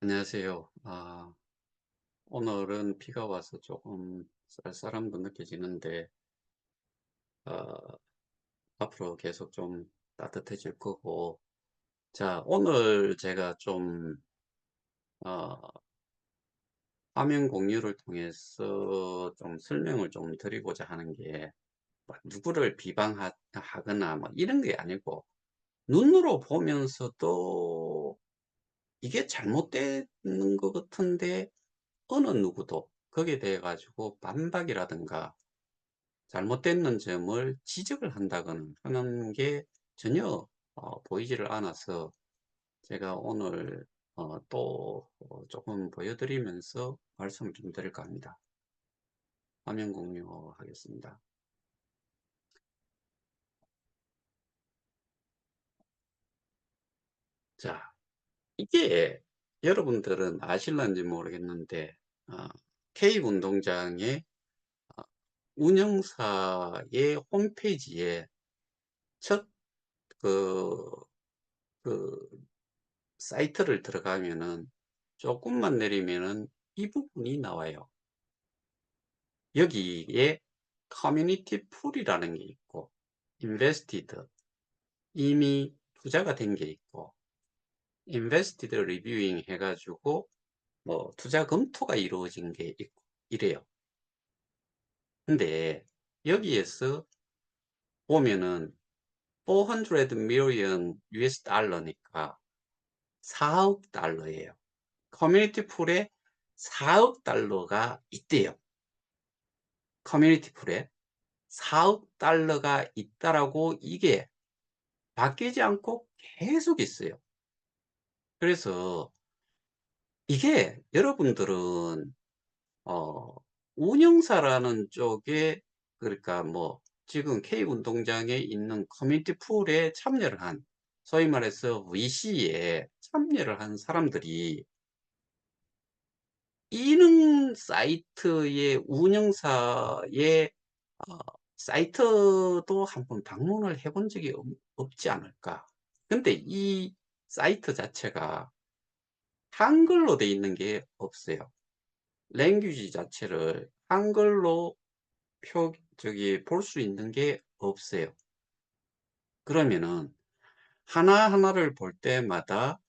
안녕하세요. 오늘은 비가 와서 조금 쌀쌀함도 느껴지는데, 아, 앞으로 계속 좀 따뜻해질 거고, 자, 오늘 제가 좀, 어, 화면 공유를 통해서 좀 설명을 좀 드리고자 하는 게, 뭐 누구를 비방하거나 뭐 이런 게 아니고, 눈으로 보면서도 이게 잘못되는 것 같은데, 어느 누구도 거기에 대해 가지고 반박이라든가, 잘못되는 점을 지적을 한다거나 하는 게 전혀 보이지를 않아서 제가 오늘 또 조금 보여드리면서 말씀을 좀 드릴까 합니다. 화면 공유하겠습니다. 자, 이게 여러분들은 아실런지 모르겠는데 어, K운동장의 어, 운영사의 홈페이지에 첫 그, 그 사이트를 들어가면은 조금만 내리면은 이 부분이 나와요. 여기에 커뮤니티 풀이라는 게 있고, 인베스티드, 이미 투자가 된 게 있고, 인베스티드 리뷰잉 해가지고 뭐 투자 검토가 이루어진 게 있고 이래요. 근데 여기에서 보면은 400 million US 달러니까 4억 달러예요. 커뮤니티 풀에 4억 달러가 있대요. 커뮤니티 풀에 4억 달러가 있다라고 이게 바뀌지 않고 계속 있어요. 그래서 이게 여러분들은 어, 운영사라는 쪽에 그러니까 뭐 지금 K운동장에 있는 커뮤니티 풀에 참여를 한 소위 말해서 VC에 참여를 한 사람들이 이런 사이트의 운영사의 어, 사이트도 한번 방문을 해본 적이 없지 않을까. 근데 이 사이트 자체가 한글로 돼 있는 게 없어요. 랭귀지 자체를 한글로 볼 수 있는 게 없어요. 그러면은 하나하나를 볼 때마다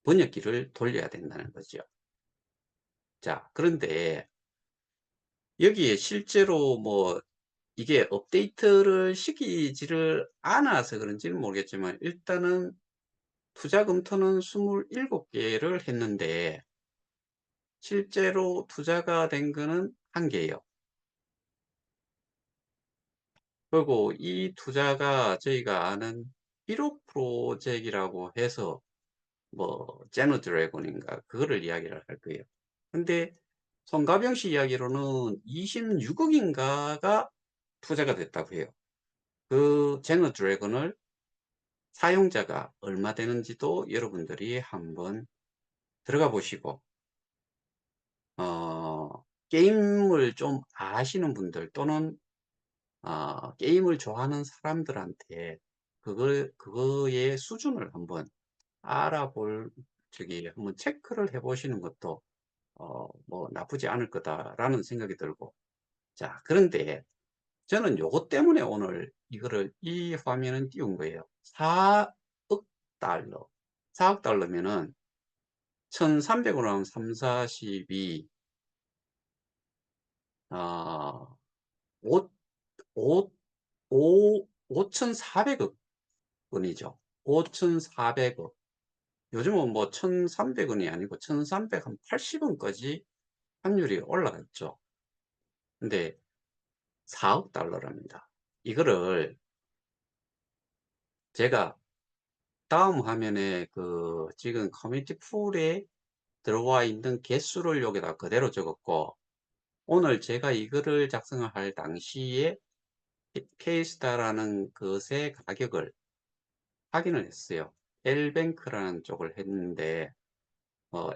번역기를 돌려야 된다는 거죠. 자, 그런데 여기에 실제로 뭐 이게 업데이트를 시키지를 않아서 그런지는 모르겠지만 일단은 투자 검토는 27개를 했는데 실제로 투자가 된 거는 1개예요. 그리고 이 투자가 저희가 아는 1억 프로젝트라고 해서 뭐 제너 드래곤인가 그거를 이야기를 할 거예요. 근데 송가병 씨 이야기로는 26억인가가 투자가 됐다고 해요. 그 제너 드래곤을 사용자가 얼마 되는지도 여러분들이 한번 들어가 보시고 게임을 좀 아시는 분들 또는 게임을 좋아하는 사람들한테 그거의 수준을 한번 알아볼 저기 한번 체크를 해 보시는 것도 뭐 나쁘지 않을 거다라는 생각이 들고 자 그런데 저는 요것 때문에 오늘 이 화면을 띄운 거예요. 4억 달러 4억 달러면은 1300으로 하면 3, 42 아, 5, 5, 5, 5,400억 원이죠. 5,400억. 요즘은 뭐 1,300원이 아니고 1,380원까지 환율이 올라갔죠. 근데 4억 달러랍니다. 이거를 제가 다음 화면에 그 지금 커뮤니티 풀에 들어와 있는 개수를 여기다 그대로 적었고 오늘 제가 이거를 작성을 할 당시에 K스타라는 것의 가격을 확인을 했어요. L뱅크라는 쪽을 했는데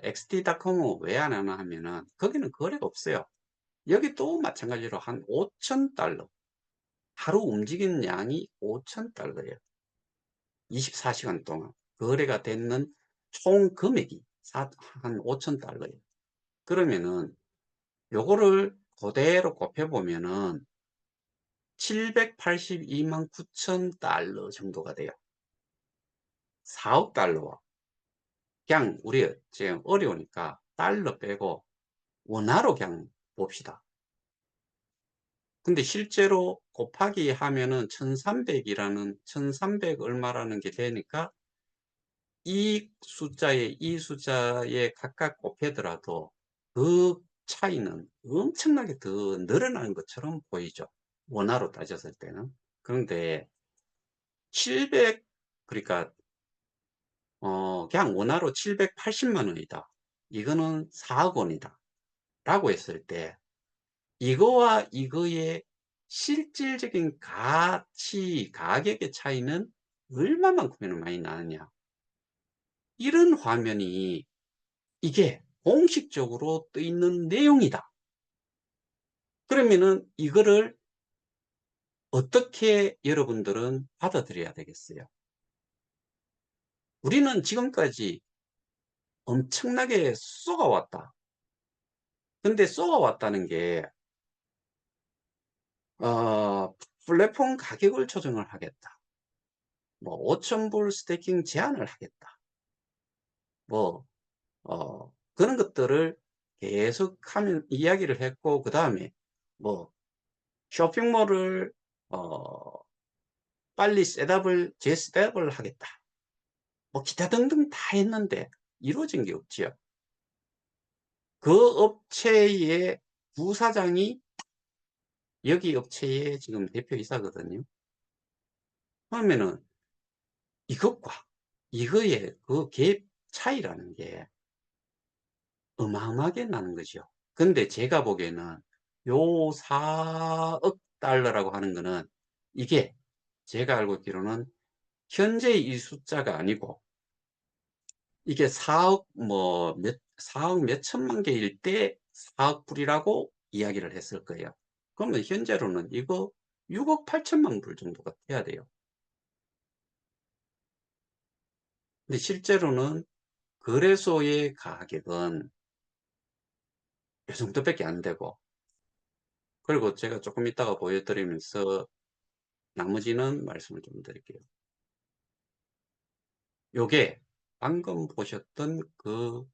XT.com은 왜 안 하나 하면은 거기는 거래가 없어요. 여기 또 마찬가지로 한 5천 달러 하루 움직이는 양이 5천 달러예요. 24시간 동안 거래가 되는 총 금액이. 한 5,000달러예요. 그러면은 요거를 그대로 곱해보면은 782만 9천 달러 정도가 돼요. 4억 달러와. 그냥 우리 지금 어려우니까 달러 빼고 원화로 그냥 봅시다. 근데 실제로 곱하기 하면은 1300이라는 1300 얼마라는 게 되니까 이 숫자에 각각 곱하더라도 그 차이는 엄청나게 더 늘어나는 것처럼 보이죠. 원화로 따졌을 때는. 그런데 700, 그러니까 그냥 원화로 780만 원이다. 이거는 4억 원이다. 라고 했을 때 이거와 이거의 실질적인 가치, 가격의 차이는 얼마만큼이나 많이 나느냐. 이런 화면이 이게 공식적으로 떠 있는 내용이다. 그러면은 이거를 어떻게 여러분들은 받아들여야 되겠어요? 우리는 지금까지 엄청나게 쏘아왔다. 근데 쏘아왔다는 게 어, 플랫폼 가격을 조정을 하겠다. 뭐 5,000불 스테이킹 제한을 하겠다. 뭐 그런 것들을 계속 하면 이야기를 했고, 그 다음에 뭐 쇼핑몰을 어, 빨리 재셋업을 하겠다. 뭐 기타 등등 다 했는데 이루어진 게 없지요. 그 업체의 부사장이 여기 업체의 지금 대표이사거든요. 그러면은 이것과 이거의 그 갭 차이라는 게 어마어마하게 나는 거죠. 근데 제가 보기에는 요 4억 달러라고 하는 거는 이게 제가 알고 있기로는 현재 이 숫자가 아니고 이게 4억 몇 천만 개일 때 4억 불이라고 이야기를 했을 거예요. 그러면 현재로는 이거 6억 8천만 불 정도가 돼야 돼요. 근데 실제로는 거래소의 가격은 이 정도밖에 안 되고, 그리고 제가 조금 이따가 보여드리면서 나머지는 말씀을 좀 드릴게요. 요게 방금 보셨던 그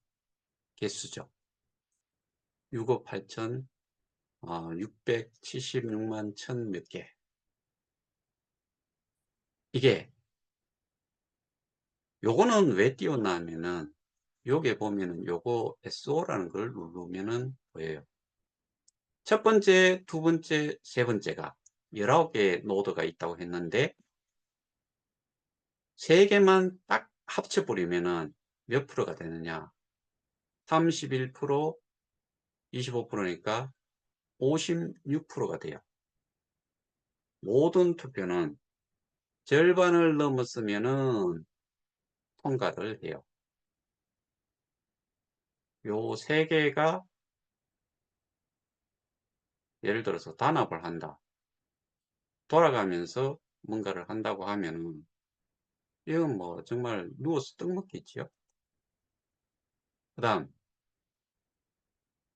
개수죠. 6억 8천, 676만 천 몇 개. 이게 요거는 왜 띄웠나 하면은 요게 보면은 요거 SO라는 걸 누르면은 보여요. 첫 번째, 두 번째, 세 번째가 19개의 노드가 있다고 했는데 세 개만 딱 합쳐버리면은 몇 프로가 되느냐? 31%, 25%니까 56%가 돼요. 모든 투표는 절반을 넘었으면은 통과를 해요. 요 세 개가 예를 들어서 단합을 한다. 돌아가면서 뭔가를 한다고 하면은 이건 뭐 정말 누워서 떡 먹겠지요. 그 다음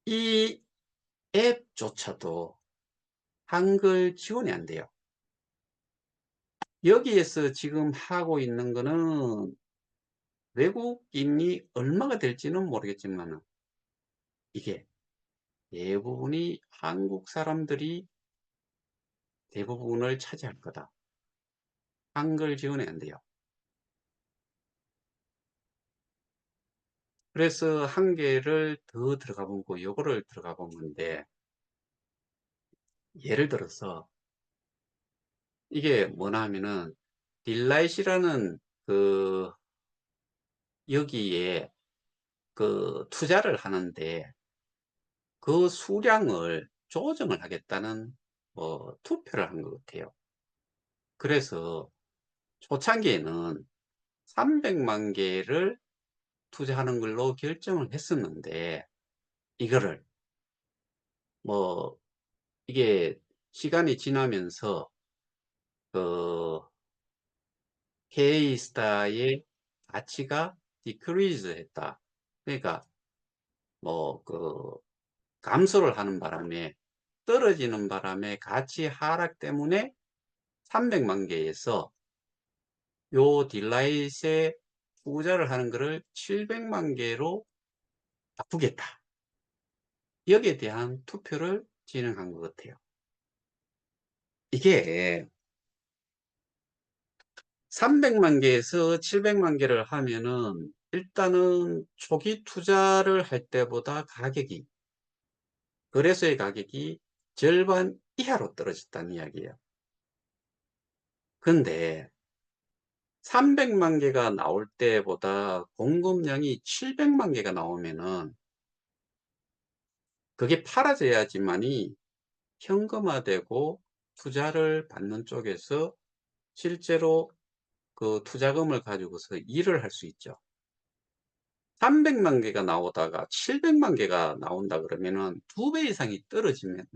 이 앱조차도 한글 지원이 안 돼요. 여기에서 지금 하고 있는 거는 외국인이 얼마가 될지는 모르겠지만 이게 대부분이 한국 사람들이 대부분을 차지할 거다. 한글 지원이 안 돼요. 그래서 한 개를 더 들어가 보고 요거를 들어가 본 건데, 예를 들어서 이게 뭐냐 하면은 딜라이트라는 그 여기에 그 투자를 하는데 그 수량을 조정을 하겠다는 투표를 한 것 같아요. 그래서 초창기에는 300만 개를 투자하는 걸로 결정을 했었는데 이거를 뭐 이게 시간이 지나면서 그 K 스타의 가치가 디크리즈 했다. 그러니까 뭐 감소를 하는 바람에 떨어지는 바람에 가치 하락 때문에 300만 개에서 요 딜라잇에 투자를 하는 거를 700만 개로 바꾸겠다. 여기에 대한 투표를 진행한 것 같아요. 이게 300만 개에서 700만 개를 하면은 일단은 초기 투자를 할 때보다 가격이, 거래소의 가격이 절반 이하로 떨어졌다는 이야기예요. 근데 300만 개가 나올 때보다 공급량이 700만 개가 나오면은 그게 팔아져야지만이 현금화되고 투자를 받는 쪽에서 실제로 그 투자금을 가지고서 일을 할 수 있죠. 300만 개가 나오다가 700만 개가 나온다 그러면은 2배 이상이 떨어지면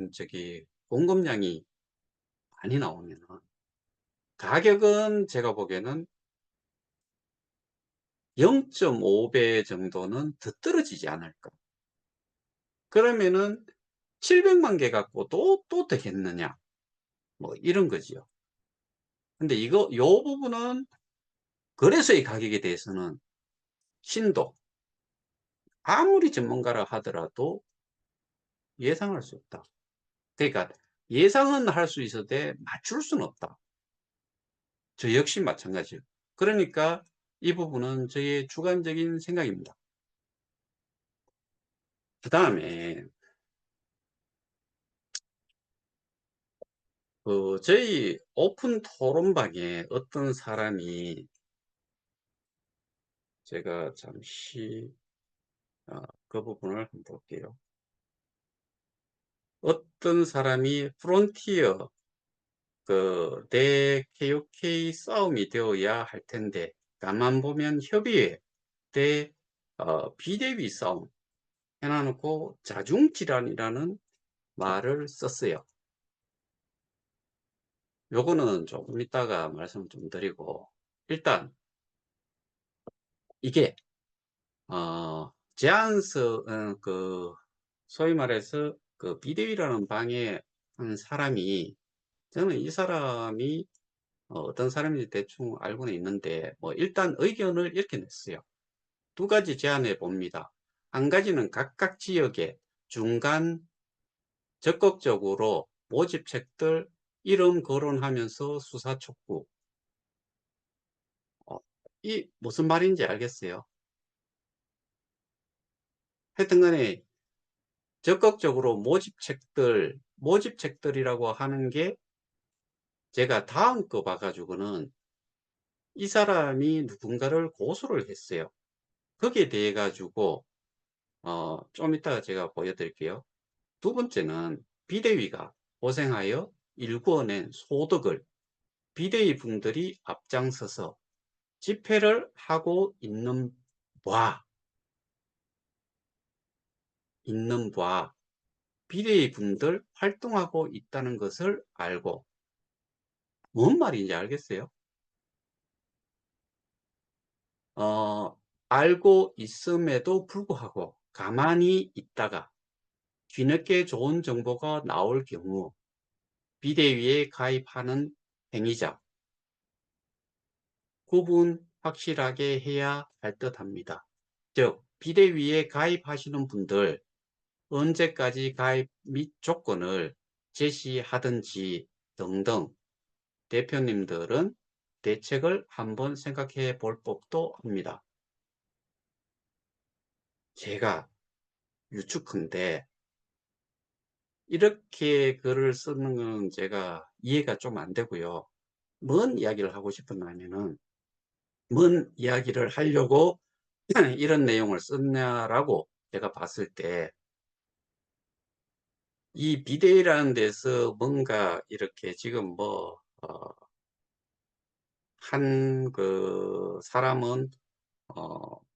공급량이 많이 나오면은 가격은 제가 보기에는 0.5배 정도는 더 떨어지지 않을까. 그러면은 700만 개 갖고 또 되겠느냐. 뭐 이런 거지요. 근데 요 부분은 거래소의 가격에 대해서는 신도 아무리 전문가라 하더라도 예상할 수 없다. 그러니까 예상은 할 수 있어도 맞출 수는 없다. 저 역시 마찬가지예요. 그러니까 이 부분은 저의 주관적인 생각입니다. 그 다음에 저희 오픈 토론방에 어떤 사람이, 제가 잠시 그 부분을 한번 볼게요. 어떤 사람이 프론티어 대 KOK 싸움이 되어야 할 텐데 가만 보면 협의회 대 비대위 싸움 해놔놓고 자중질환이라는 말을 썼어요. 요거는 조금 이따가 말씀 좀 드리고, 일단 이게 제안서 소위 말해서 그 비대위라는 방에 한 사람이, 저는 이 사람이 어떤 사람인지 대충 알고는 있는데 뭐 일단 의견을 이렇게 냈어요. 두 가지 제안해 봅니다. 한 가지는 각각 지역에 중간 적극적으로 모집책들 이름 거론하면서 수사 촉구. 이 무슨 말인지 알겠어요? 하여튼 간에 적극적으로 모집책들이라고 하는 게, 제가 다음 거 봐가지고는 이 사람이 누군가를 고소를 했어요. 거기에 대해 가지고 좀 이따가 제가 보여드릴게요. 두 번째는 비대위가 고생하여 일구어낸 소득을 비대위 분들이 앞장서서 집회를 하고 있는 바 비대위 분들 활동하고 있다는 것을 알고, 뭔 말인지 알겠어요? 알고 있음에도 불구하고 가만히 있다가 뒤늦게 좋은 정보가 나올 경우 비대위에 가입하는 행위자, 구분 확실하게 해야 할 듯합니다. 즉, 비대위에 가입하시는 분들 언제까지 가입 및 조건을 제시하든지 등등 대표님들은 대책을 한번 생각해 볼 법도 합니다. 제가 유축한데 이렇게 글을 쓰는 건 제가 이해가 좀 안 되고요. 뭔 이야기를 하고 싶었냐면은, 뭔 이야기를 하려고 이런 내용을 썼냐라고 제가 봤을 때, 이 비대위라는 데서 뭔가 이렇게 지금 한 사람은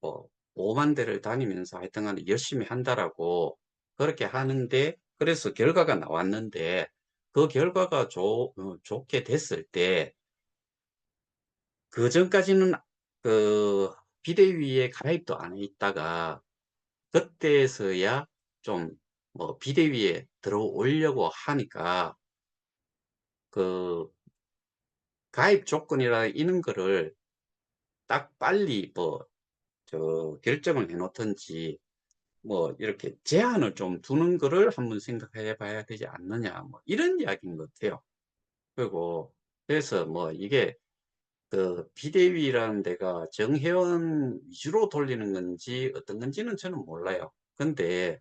뭐 5만 대를 다니면서 하여튼 간에 열심히 한다라고 그렇게 하는데, 그래서 결과가 나왔는데 그 결과가 좋게 됐을 때 그전까지는 그 비대위에 가입도 안 해 있다가 그때서야 좀 뭐 비대위에 들어오려고 하니까 그 가입 조건이나 이런 거를 딱 빨리 뭐 결정을 해 놓든지 뭐 이렇게 제한을 좀 두는 거를 한번 생각해 봐야 되지 않느냐 뭐 이런 이야기인 것 같아요. 그리고 그래서 뭐 이게 비대위라는 데가 정회원 위주로 돌리는 건지 어떤 건지는 저는 몰라요. 근데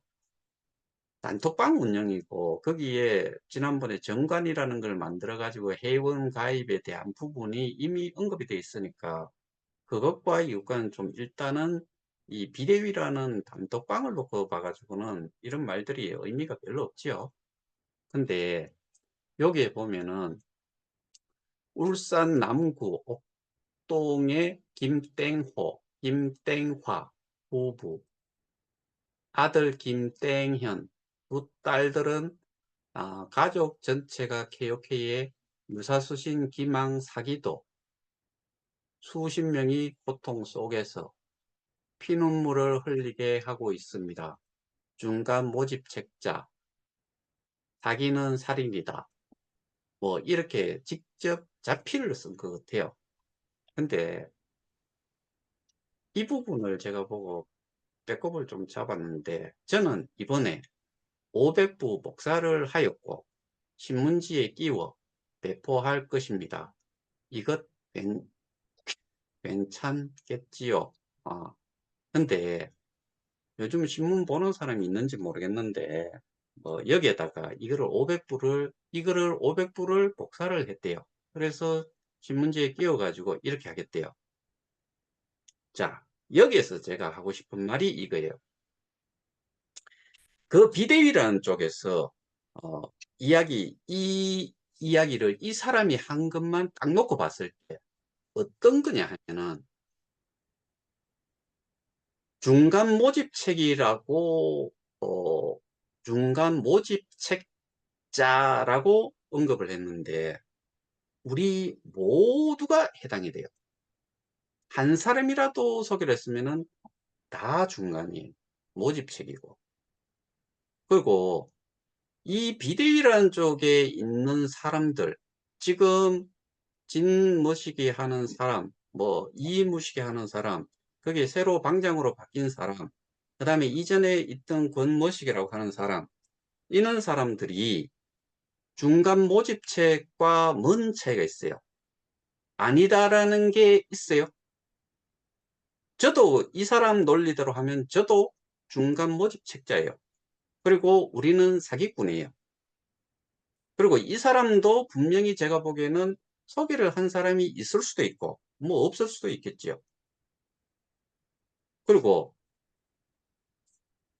단톡방 운영이고 거기에 지난번에 정관이라는 걸 만들어 가지고 회원 가입에 대한 부분이 이미 언급이 돼 있으니까 그것과 이것과는 좀 일단은 이 비대위라는 단톡방을 놓고 봐 가지고는 이런 말들이 의미가 별로 없지요. 근데 여기에 보면은 울산 남구 옥동의 김땡호, 김땡화 부부, 아들 김땡현, 두 딸들은 가족 전체가 KOK의 유사수신 기망 사기도 수십 명이 고통 속에서 피눈물을 흘리게 하고 있습니다. 중간 모집 책자, 사기는 살인이다. 뭐 이렇게 직접 자필을 쓴 것 같아요. 근데 이 부분을 제가 보고 배꼽을 좀 잡았는데 저는 이번에 500부 복사를 하였고 신문지에 끼워 배포할 것입니다. 이것 괜찮겠지요? 아, 근데 요즘 신문 보는 사람이 있는지 모르겠는데 뭐 여기에다가 이거를 500부를 복사를 했대요. 그래서 신문지에 끼워 가지고 이렇게 하겠대요. 자, 여기에서 제가 하고 싶은 말이 이거예요. 그 비대위라는 쪽에서 어, 이 이야기를 이 사람이 한 것만 딱 놓고 봤을 때 어떤 거냐 하면은 중간 모집책이라고 중간 모집책자라고 언급을 했는데 우리 모두가 해당이 돼요. 한 사람이라도 소개를 했으면은 다 중간이 모집책이고 그리고 이 비대위라는 쪽에 있는 사람들 지금 진머시기 하는 사람 뭐 이무시기 하는 사람 그게 새로 방장으로 바뀐 사람 그 다음에 이전에 있던 권머시기라고 하는 사람 이런 사람들이 중간 모집책과 뭔 차이가 있어요? 아니다라는 게 있어요. 저도 이 사람 논리대로 하면 저도 중간 모집책자예요. 그리고 우리는 사기꾼이에요. 그리고 이 사람도 분명히 제가 보기에는 소개를 한 사람이 있을 수도 있고 뭐 없을 수도 있겠죠. 그리고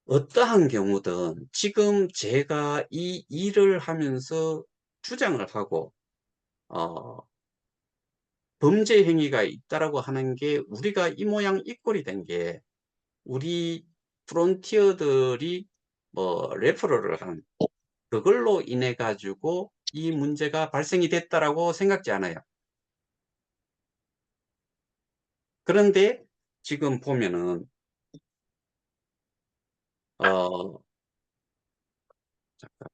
어떠한 경우든 지금 제가 이 일을 하면서 주장을 하고 어, 범죄 행위가 있다라고 하는 게 우리가 이 모양 이 꼴이 된 게 우리 프론티어들이 뭐 레퍼럴을 한 그걸로 인해 가지고 이 문제가 발생이 됐다라고 생각지 않아요. 그런데 지금 보면은 어 잠깐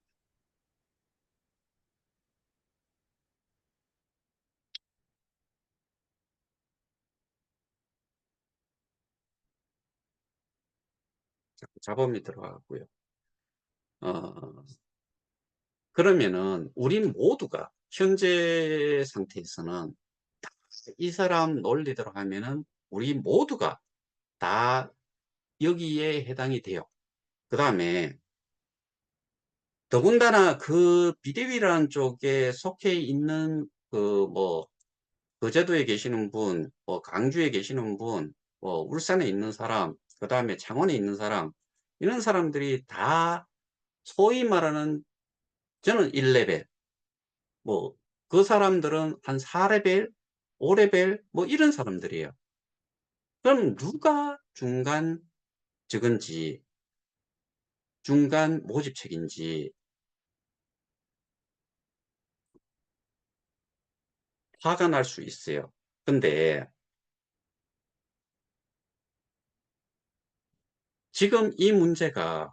자범이 들어가고요. 어 그러면은 우리 모두가 현재 상태에서는 이 사람 논리대로 하면은 우리 모두가 다 여기에 해당이 돼요. 그 다음에 더군다나 그 비대위라는 쪽에 속해 있는 뭐 거제도에 계시는 분, 뭐 강주에 계시는 분, 뭐 울산에 있는 사람, 그 다음에 창원에 있는 사람 이런 사람들이 다 소위 말하는 저는 1레벨 뭐 그 사람들은 한 4레벨, 5레벨 뭐 이런 사람들이에요. 그럼 누가 중간 적은지 중간 모집책인지 화가 날 수 있어요. 근데 지금 이 문제가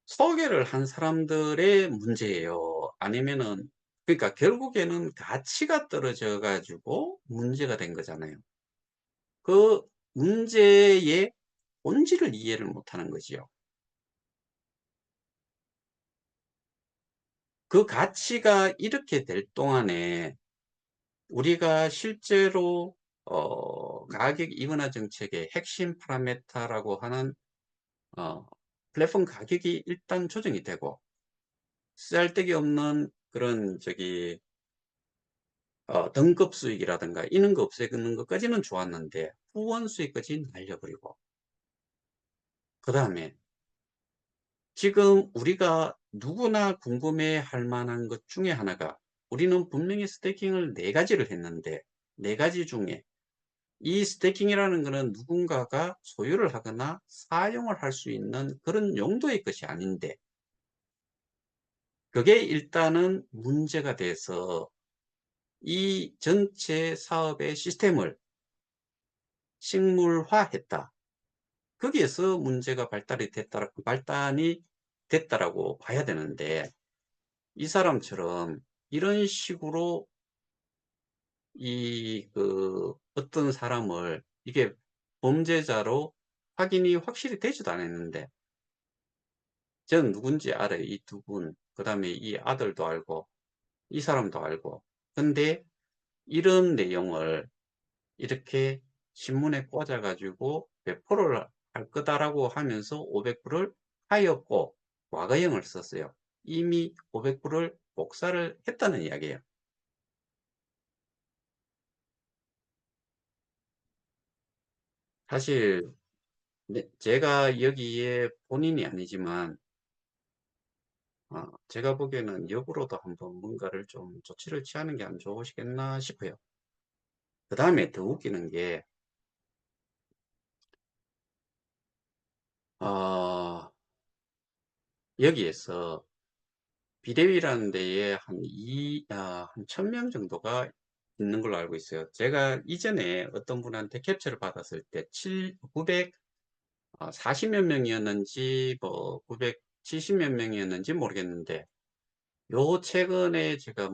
소개를 한 사람들의 문제예요? 아니면은, 그러니까 결국에는 가치가 떨어져 가지고 문제가 된 거잖아요. 그 문제의 본질을 이해를 못하는 거지요. 그 가치가 이렇게 될 동안에 우리가 실제로 가격 이원화 정책의 핵심 파라미터라고 하는 어 플랫폼 가격이 일단 조정이 되고, 쓸데기 없는 그런 등급 수익이라든가 이런 거 없애는 것까지는 좋았는데 후원 수익까지 날려버리고, 그다음에 지금 우리가 누구나 궁금해 할 만한 것 중에 하나가, 우리는 분명히 스테이킹을 4가지를 했는데 4가지 중에 이 스테이킹이라는 것은 누군가가 소유를 하거나 사용을 할 수 있는 그런 용도의 것이 아닌데, 그게 일단은 문제가 돼서 이 전체 사업의 시스템을 식물화했다. 거기에서 문제가 발단이 됐다라고 봐야 되는데, 이 사람처럼 이런 식으로 어떤 사람을 이게 범죄자로 확인이 확실히 되지도 않았는데, 저는 누군지 알아요. 이 두 분. 그 다음에 이 아들도 알고, 이 사람도 알고. 근데 이런 내용을 이렇게 신문에 꽂아가지고 배포를 할 거다라고 하면서 500불을 하였고, 과거형을 썼어요. 이미 500불을 복사를 했다는 이야기예요. 사실 제가 여기에 본인이 아니지만 제가 보기에는 역으로도 한번 뭔가를 좀 조치를 취하는 게 안 좋으시겠나 싶어요. 그 다음에 더 웃기는 게 어, 여기에서 비대위라는 데에 한 1000명 정도가 있는 걸로 알고 있어요. 제가 이전에 어떤 분한테 캡처를 받았을 때 940몇 명이었는지 뭐 970몇 명이었는지 모르겠는데, 요 최근에 제가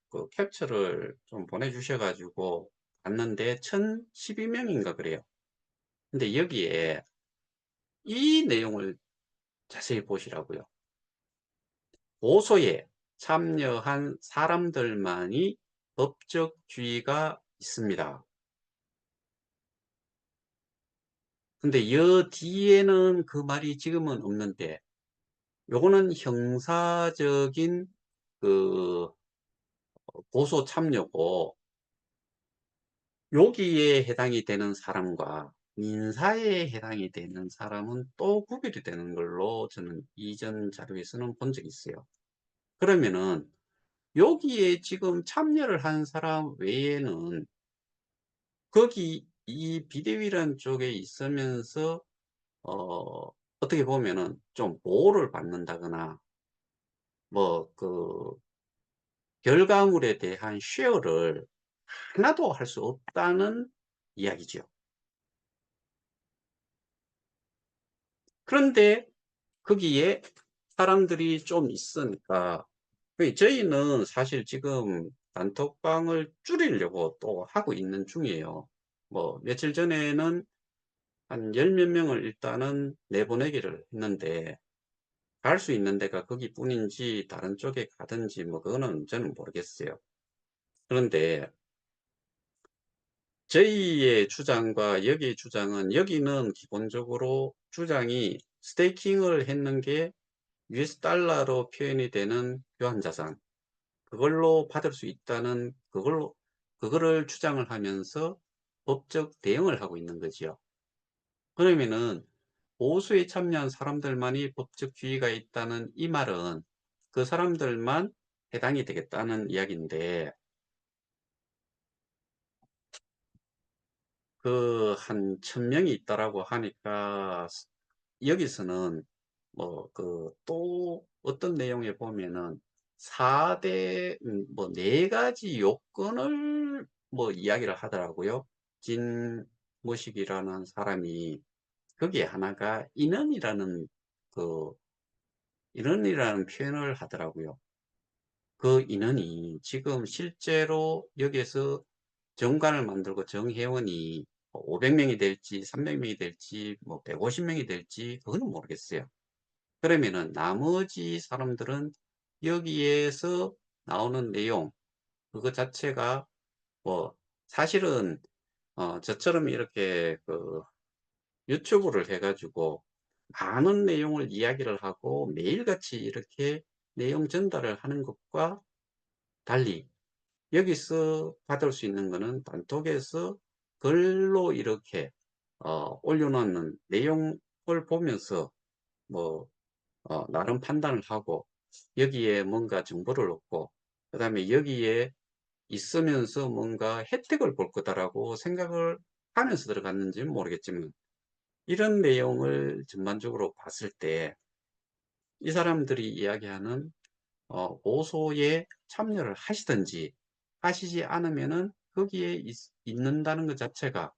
그 캡처를 좀 보내주셔 가지고 봤는데 1012명인가 그래요. 근데 여기에 이 내용을 자세히 보시라고요. 고소에 참여한 사람들만이 법적 지위가 있습니다. 근데 여 뒤에는 그 말이 지금은 없는데, 요거는 형사적인 그 고소 참여고, 여기에 해당이 되는 사람과 민사에 해당이 되는 사람은 또 구별이 되는 걸로 저는 이전 자료에서는 본 적이 있어요. 그러면은 여기에 지금 참여를 한 사람 외에는 거기 이 비대위란 쪽에 있으면서 어떻게 보면은 좀 보호를 받는다거나 뭐 결과물에 대한 쉐어를 하나도 할 수 없다는 이야기죠. 그런데 거기에 사람들이 좀 있으니까, 저희는 사실 지금 단톡방을 줄이려고 또 하고 있는 중이에요. 뭐 며칠 전에는 한 열 몇 명을 일단은 내보내기를 했는데, 갈 수 있는 데가 거기뿐인지 다른 쪽에 가든지 뭐 그거는 저는 모르겠어요. 그런데 저희의 주장과 여기의 주장은, 여기는 기본적으로 주장이 스테이킹을 했는 게 US 달러로 표현이 되는 교환자산, 그걸로 받을 수 있다는 그거를 주장을 하면서 법적 대응을 하고 있는 거지요. 그러면은 보수에 참여한 사람들만이 법적 지위가 있다는 이 말은 그 사람들만 해당이 되겠다는 이야기인데, 그 한 1000명이 있다라고 하니까 여기서는 또 어떤 내용에 보면은 4대 뭐 4가지 요건을 뭐 이야기를 하더라고요. 진모식이라는 사람이 거기에 하나가 그 인원이라는 표현을 하더라고요. 그 인원이 지금 실제로 여기에서 정관을 만들고 정회원이 500명이 될지 300명이 될지 뭐 150명이 될지 그거는 모르겠어요. 그러면은 나머지 사람들은 여기에서 나오는 내용 그거 자체가 뭐 사실은 저처럼 이렇게 그 유튜브를 해 가지고 많은 내용을 이야기를 하고 매일같이 이렇게 내용 전달을 하는 것과 달리 여기서 받을 수 있는 거는 단톡에서 글로 이렇게 올려놓는 내용을 보면서 뭐 나름 판단을 하고 여기에 뭔가 정보를 얻고 그다음에 여기에 있으면서 뭔가 혜택을 볼 거다라고 생각을 하면서 들어갔는지는 모르겠지만 이런 내용을 전반적으로 봤을 때 이 사람들이 이야기하는 고소에 참여를 하시든지 하시지 않으면은 거기에 있는다는 것 자체가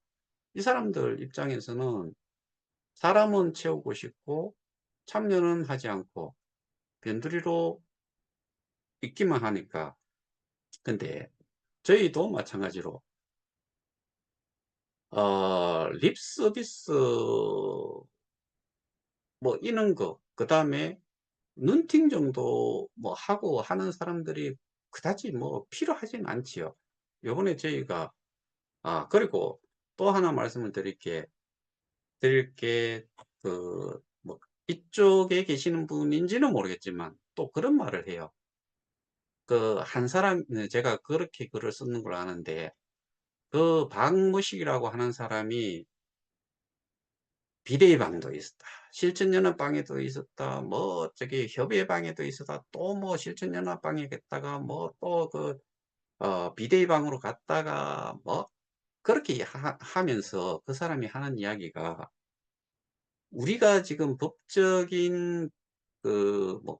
이 사람들 입장에서는 사람은 채우고 싶고 참여는 하지 않고 변두리로 있기만 하니까. 근데 저희도 마찬가지로 립 서비스 뭐 이런 거 그다음에 눈팅 정도 뭐 하고 하는 사람들이 그다지 뭐 필요하진 않지요. 요번에 저희가 그리고 또 하나 말씀을 드릴 게 뭐 이쪽에 계시는 분인지는 모르겠지만 또 그런 말을 해요. 그 한 사람 제가 그렇게 글을 쓰는 걸 아는데 그 박무식이라고 하는 사람이 비대위방도 있었다. 실천연합방에도 있었다. 뭐 저기 협의회방에도 있었다. 또 뭐 실천연합방에 갔다가 뭐 또 비대위방으로 갔다가 뭐 그렇게 하면서 그 사람이 하는 이야기가 우리가 지금 법적인 뭐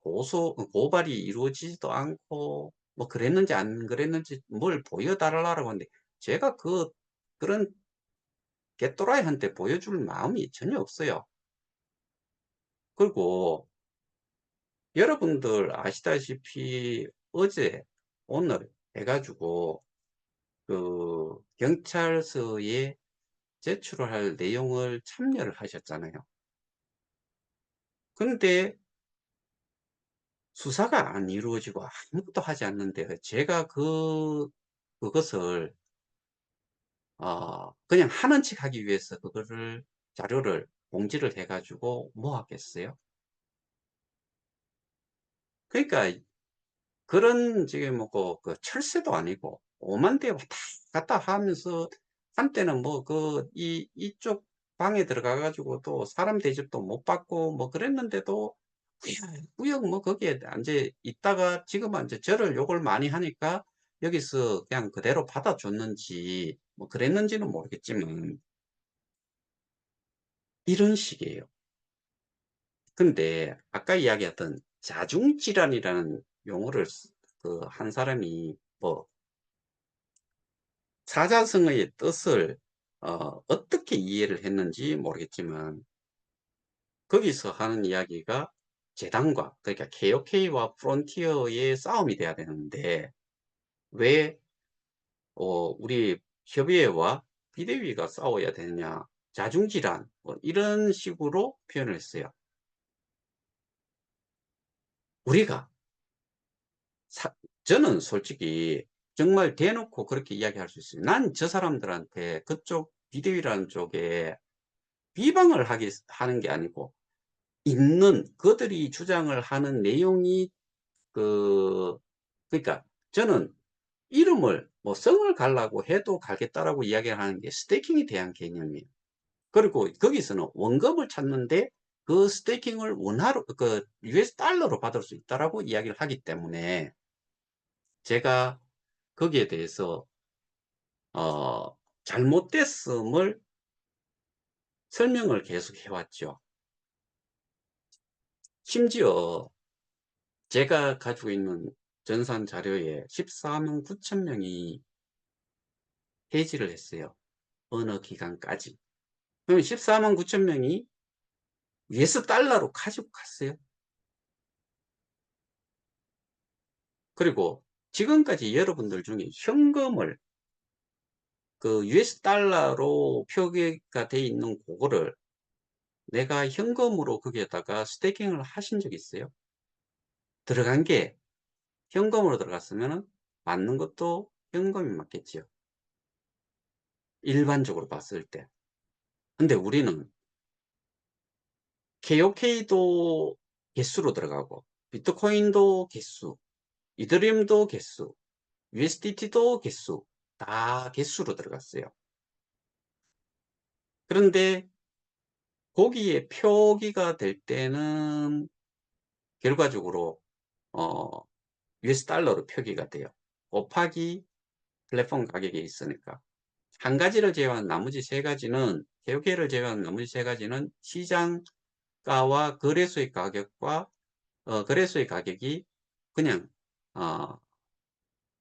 고발이 이루어지지도 않고 뭐 그랬는지 안 그랬는지 뭘 보여달라고 하는데 제가 그런 개또라이한테 보여줄 마음이 전혀 없어요. 그리고 여러분들 아시다시피 어제 오늘 해 가지고 경찰서에 제출을 할 내용을 참여를 하셨잖아요. 근데 수사가 안 이루어지고 아무것도 하지 않는데 제가 그것을 그냥 하는 척 하기 위해서 그거를 자료를 공지를 해 가지고 뭐 하겠어요? 그러니까 그런 지금 뭐철새도 아니고 오만대 왔다 갔다 하면서 한때는 뭐 이쪽 방에 들어가 가지고 또 사람 대접도 못 받고 뭐 그랬는데도 꾸역 뭐 거기에 인제 있다가 지금은 인제 저를 욕을 많이 하니까 여기서 그냥 그대로 받아줬는지 뭐 그랬는지는 모르겠지만 이런 식이에요. 근데 아까 이야기했던 자중질환이라는 용어를 한 사람이 뭐 사자성어의 뜻을 어떻게 이해를 했는지 모르겠지만 거기서 하는 이야기가 재단과 그러니까 KOK와 프론티어의 싸움이 돼야 되는데 왜 우리 협의회와 비대위가 싸워야 되느냐 자중질환 뭐 이런 식으로 표현을 했어요. 우리가 사 저는 솔직히 정말 대놓고 그렇게 이야기할 수 있어요. 난 저 사람들한테 그쪽 비대위라는 쪽에 비방을 하는 게 아니고 있는 그들이 주장을 하는 내용이 그 그러니까 저는 이름을 뭐 성을 갈라고 해도 갈겠다라고 이야기를 하는 게 스테이킹에 대한 개념이에요. 그리고 거기서는 원금을 찾는데 그 스테이킹을 원화로 US 달러로 받을 수 있다라고 이야기를 하기 때문에 제가 거기에 대해서 잘못됐음을 설명을 계속 해 왔죠. 심지어 제가 가지고 있는 전산 자료에 14만 9천 명이 해지를 했어요. 어느 기간까지. 그럼 14만 9천 명이 US 달러로 가지고 갔어요. 그리고 지금까지 여러분들 중에 현금을 그 US 달러로 표기가 돼 있는 그거를 내가 현금으로 거기에다가 스테이킹을 하신 적 있어요? 들어간 게 현금으로 들어갔으면 맞는 것도 현금이 맞겠지요. 일반적으로 봤을 때. 근데 우리는 KOK도 개수로 들어가고, 비트코인도 개수, 이더리움도 개수, USDT도 개수, 다 개수로 들어갔어요. 그런데 거기에 표기가 될 때는 결과적으로 어, US 달러로 표기가 돼요. 곱하기 플랫폼 가격이 있으니까. 한 가지를 제외한 나머지 세 가지는, KOK를 제외한 나머지 세 가지는 시장가와 거래소의 가격과 거래소의 가격이 그냥 어,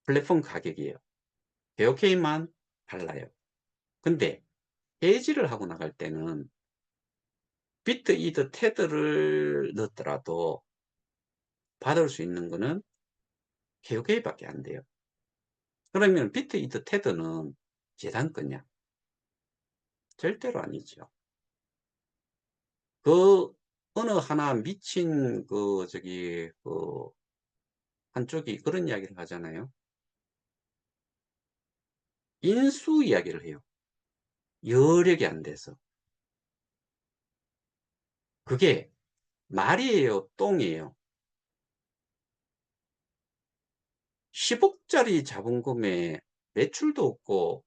플랫폼 가격이에요. KOK만 달라요. 근데 해지를 하고 나갈 때는 비트, 이더, 테드를 넣더라도 받을 수 있는 거는 KOK밖에 안 돼요. 그러면 비트, 이더, 테드는 재단 거냐? 절대로 아니죠. 그 어느 하나 미친 한쪽이 그런 이야기를 하잖아요. 인수 이야기를 해요. 여력이 안 돼서. 그게 말이에요, 똥이에요. 10억짜리 자본금에 매출도 없고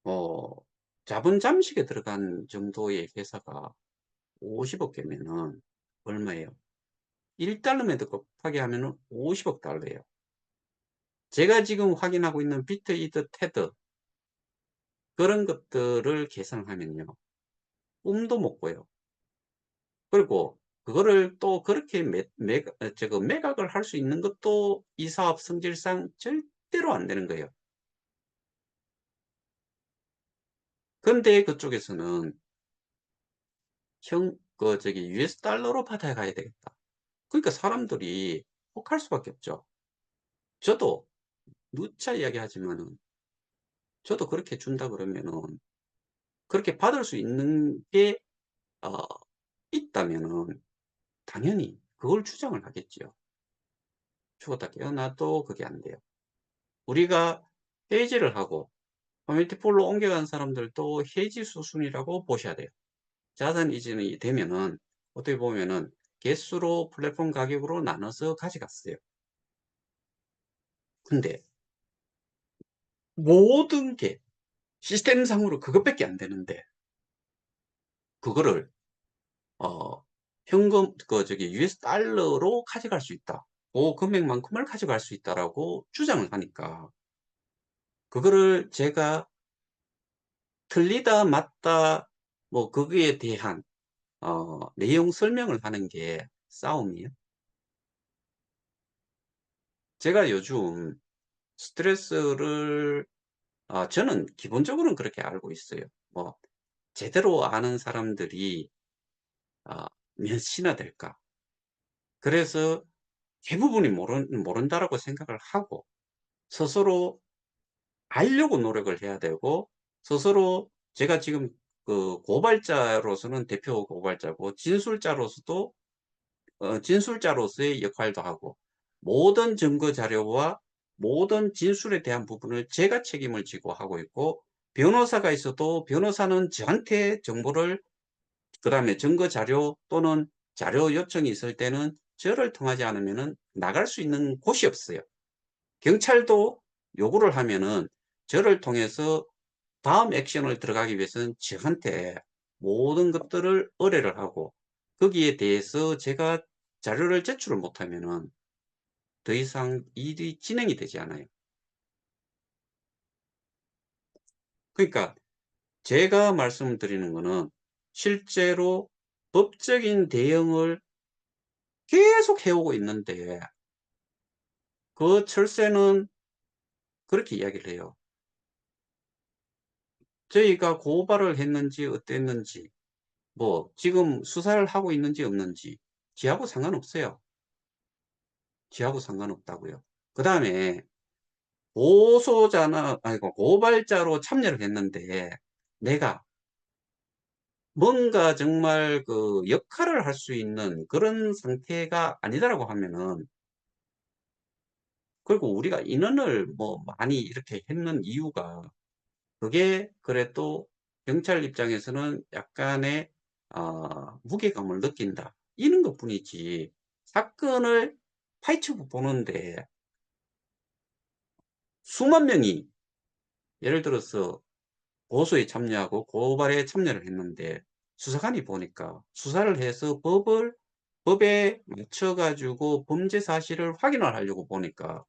어, 자본 잠식에 들어간 정도의 회사가 50억 개면은 얼마예요? 1달러면 곱하기 하면은 50억 달러예요. 제가 지금 확인하고 있는 비트, 이더, 테드 그런 것들을 계산하면요. 꿈도 못 꿔요. 그리고 그거를 또 그렇게 매각을 할 수 있는 것도 이 사업 성질상 절대로 안 되는 거예요. 근데 그쪽에서는 US 달러로 받아가야 되겠다. 그러니까 사람들이 혹할 수밖에 없죠. 저도 누차 이야기하지만은 저도 그렇게 준다 그러면은 그렇게 받을 수 있는 게 어, 있다면은 당연히 그걸 주장을 하겠지요. 죽었다 깨어나도 그게 안 돼요. 우리가 해지를 하고 커뮤니티 폴로 옮겨간 사람들도 해지 수순이라고 보셔야 돼요. 자산 이전이 되면은 어떻게 보면은 개수로 플랫폼 가격으로 나눠서 가져갔어요. 근데 모든 게 시스템상으로 그것밖에 안 되는데 그거를 어, 현금 US 달러로 가져갈 수 있다. 그 금액만큼을 가져갈 수 있다라고 주장을 하니까 그거를 제가 틀리다 맞다 뭐 거기에 대한 내용 설명을 하는 게 싸움이에요. 제가 요즘 스트레스를 저는 기본적으로는 그렇게 알고 있어요. 뭐 제대로 아는 사람들이 아, 몇이나 될까? 그래서 대부분이 모른다라고 생각을 하고 스스로 알려고 노력을 해야 되고 스스로 제가 지금 그 고발자로서는 대표 고발자고 진술자로서도 진술자로서의 역할도 하고 모든 증거 자료와 모든 진술에 대한 부분을 제가 책임을 지고 하고 있고 변호사가 있어도 변호사는 저한테 정보를 그다음에 증거 자료 또는 자료 요청이 있을 때는 저를 통하지 않으면은 나갈 수 있는 곳이 없어요. 경찰도 요구를 하면은 저를 통해서 다음 액션을 들어가기 위해서는 저한테 모든 것들을 의뢰를 하고 거기에 대해서 제가 자료를 제출을 못하면은 더 이상 일이 진행이 되지 않아요. 그러니까 제가 말씀드리는 거는 실제로 법적인 대응을 계속 해오고 있는데 그 철새는 그렇게 이야기를 해요. 저희가 고발을 했는지 어땠는지, 뭐 지금 수사를 하고 있는지 없는지 지하고 상관없어요. 지하고 상관없다고요. 그다음에 고소자나 아니고 고발자로 참여를 했는데 내가 뭔가 정말 그 역할을 할 수 있는 그런 상태가 아니다라고 하면은, 그리고 우리가 인원을 뭐 많이 이렇게 했는 이유가 그게 그래도 경찰 입장에서는 약간의 무게감을 느낀다, 이런 것뿐이지, 사건을 파헤쳐 보는데 수만 명이 예를 들어서 고소에 참여하고 고발에 참여를 했는데 수사관이 보니까 수사를 해서 법에 맞춰 가지고 범죄 사실을 확인을 하려고 보니까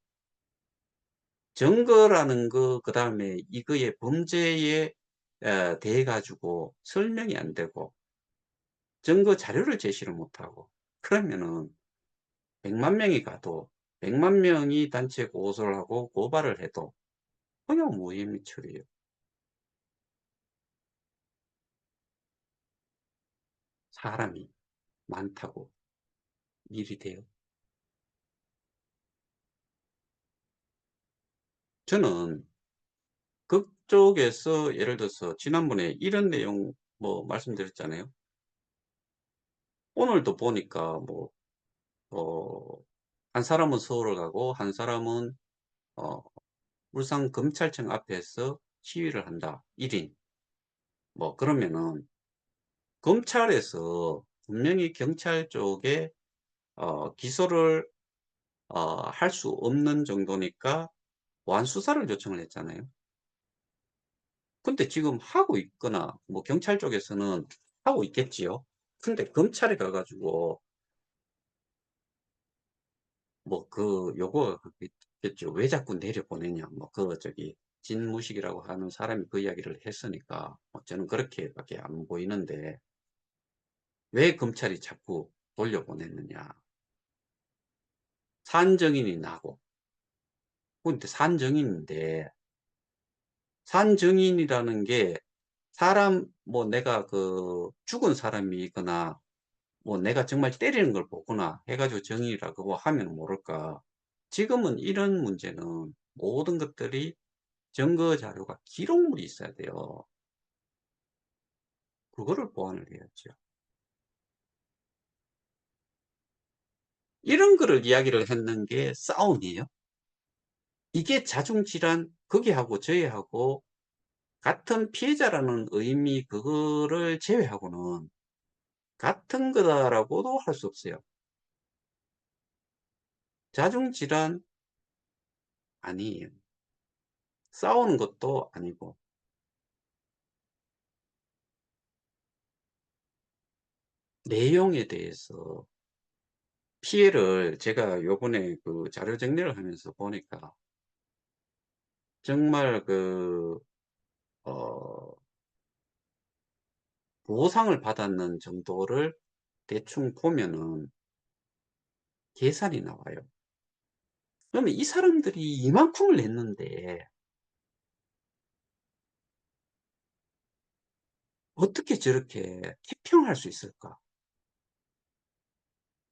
증거라는 거, 그다음에 이거의 범죄에 대해 가지고 설명이 안 되고 증거 자료를 제시를 못하고, 그러면은 100만 명이 가도 100만 명이 단체 고소를 하고 고발을 해도 그냥 무혐의 처리예요. 사람이 많다고 일이 돼요. 저는 그쪽에서 예를 들어서 지난번에 이런 내용 뭐 말씀드렸잖아요. 오늘도 보니까 뭐 한 사람은 서울을 가고 한 사람은 어 울산 검찰청 앞에서 시위를 한다, 1인. 뭐 그러면은 검찰에서 분명히 경찰 쪽에 기소를 할 수 없는 정도니까 보안 수사를 요청을 했잖아요. 근데 지금 하고 있거나 뭐 경찰 쪽에서는 하고 있겠지요. 근데 검찰에 가 가지고 뭐 그 요거가 그겠죠. "왜 자꾸 내려보내냐." 뭐 저기 진무식이라고 하는 사람이 그 이야기를 했으니까 뭐 저는 그렇게밖에 안 보이는데, 왜 검찰이 자꾸 돌려보냈느냐. 산정인이 나고, 근데 산정인인데 산정인이라는 게 사람 뭐 내가 죽은 사람이거나 뭐 내가 정말 때리는 걸 보거나 해 가지고 정인이라고 하면 모를까. 지금은 이런 문제는 모든 것들이 증거 자료가 기록물이 있어야 돼요. 그거를 보완을 해야죠. 이런 거를 이야기를 했는 게 싸움이에요. 이게 자중질환, 거기하고 저희하고 같은 피해자라는 의미, 그거를 제외하고는 같은 거다라고도 할 수 없어요. 자중질환 아니에요. 싸우는 것도 아니고. 내용에 대해서 피해를 제가 요번에 자료 정리를 하면서 보니까 정말 어 보상을 받았는 정도를 대충 보면은 계산이 나와요. 그러면 이 사람들이 이만큼을 냈는데 어떻게 저렇게 태평할 수 있을까?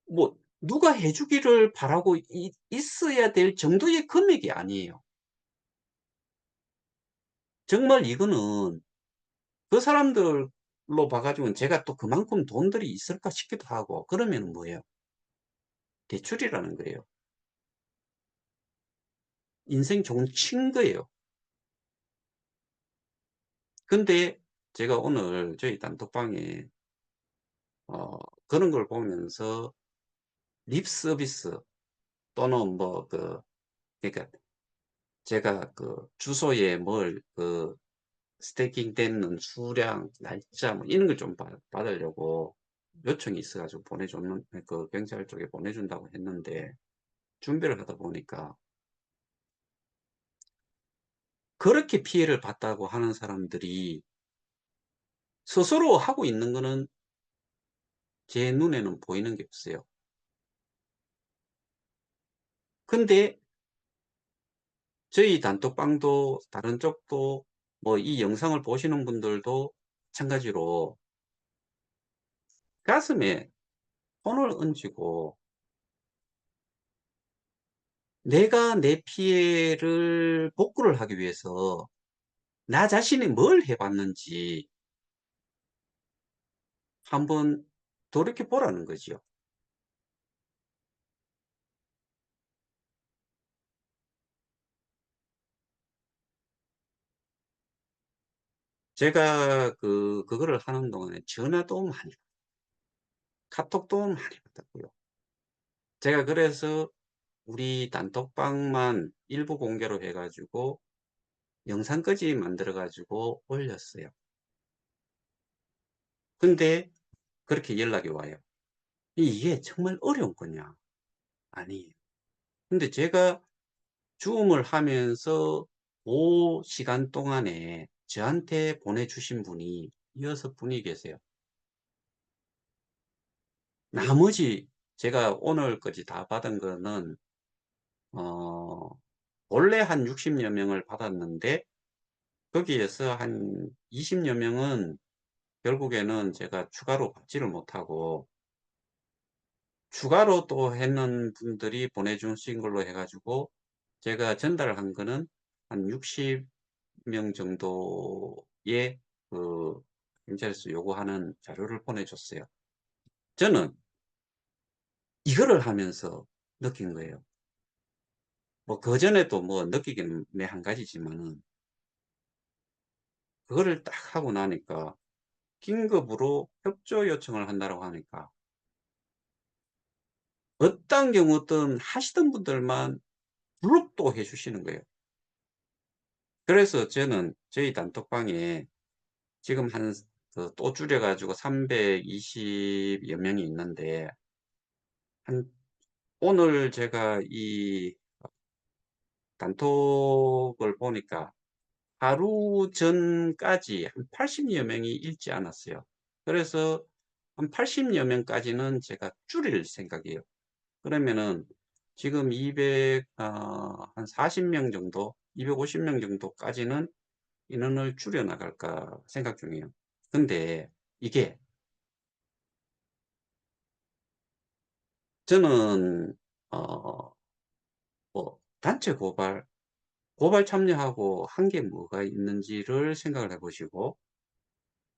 뭐 누가 해 주기를 바라고 있어야 될 정도의 금액이 아니에요. 정말 이거는 그 사람들로 봐 가지고는 제가 또 그만큼 돈들이 있을까 싶기도 하고, 그러면은 뭐예요? 대출이라는 거예요. 인생 종친 거예요. 근데 제가 오늘 저희 단톡방에 어 그런 걸 보면서 립 서비스 또는 뭐 그러니까 제가 주소에 뭘 스태킹 되는 수량, 날짜 뭐 이런 걸 좀 받으려고 요청이 있어 가지고 보내줬는 경찰 쪽에 보내준다고 했는데, 준비를 하다 보니까 그렇게 피해를 봤다고 하는 사람들이 스스로 하고 있는 거는 제 눈에는 보이는 게 없어요. 근데 저희 단톡방도 다른 쪽도 뭐 이 영상을 보시는 분들도 마찬가지로 가슴에 손을 얹고 내가 내 피해를 복구를 하기 위해서 나 자신이 뭘 해 봤는지 한번 돌이켜 보라는 거죠. 제가 그거를 하는 동안에 전화도 많이 카톡도 많이 받았고요. 제가 그래서 우리 단톡방만 일부 공개로 해 가지고 영상까지 만들어 가지고 올렸어요. 근데 그렇게 연락이 와요. "이게 정말 어려운 거냐?" 아니에요. 근데 제가 줌을 하면서 그 시간 동안에 저한테 보내주신 분이 6 분이 계세요. 나머지 제가 오늘까지 다 받은 거는 어 원래 한 60여 명을 받았는데 거기에서 한 20여 명은 결국에는 제가 추가로 받지를 못하고 추가로 또 했는 분들이 보내주신 걸로 해 가지고 제가 전달한 거는 한 60명 정도의 그 경찰에서 요구하는 자료를 보내줬어요. 저는 이거를 하면서 느낀 거예요. 뭐 그전에도 뭐 느끼기는 매 한 가지지만은 그거를 딱 하고 나니까 긴급으로 협조 요청을 한다라고 하니까 어떤 경우든 하시던 분들만 블록도 해 주시는 거예요. 그래서 저는 저희 단톡방에 지금 한 또 줄여 가지고 320여 명이 있는데 한 오늘 제가 이 단톡을 보니까 하루 전까지 한 80여 명이 읽지 않았어요. 그래서 한 80여 명까지는 제가 줄일 생각이에요. 그러면은 지금 200 한 40명 정도, 250명 정도까지는 인원을 줄여 나갈까 생각 중이에요. 근데 이게 저는 어 뭐 단체 고발 참여하고 한 게 뭐가 있는지를 생각을 해 보시고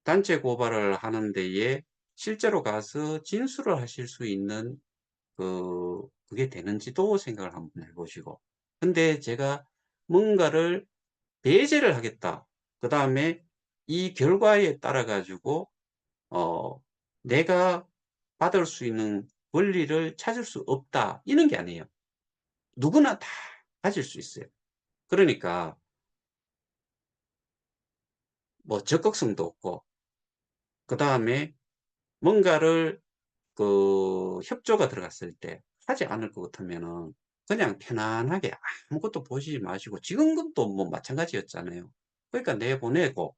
단체 고발을 하는 데에 실제로 가서 진술을 하실 수 있는 그게 되는지도 생각을 한번 해 보시고 근데 제가 뭔가를 배제를 하겠다. 그다음에 이 결과에 따라 가지고 어 '내가 받을 수 있는 권리를 찾을 수 없다.' 이런 게 아니에요. 누구나 다 가질 수 있어요. 그러니까 뭐 적극성도 없고 그다음에 뭔가를 협조가 들어갔을 때 하지 않을 것 같으면은 그냥 편안하게 아무것도 보시지 마시고 지금도 뭐 마찬가지였잖아요. 그러니까 내보내고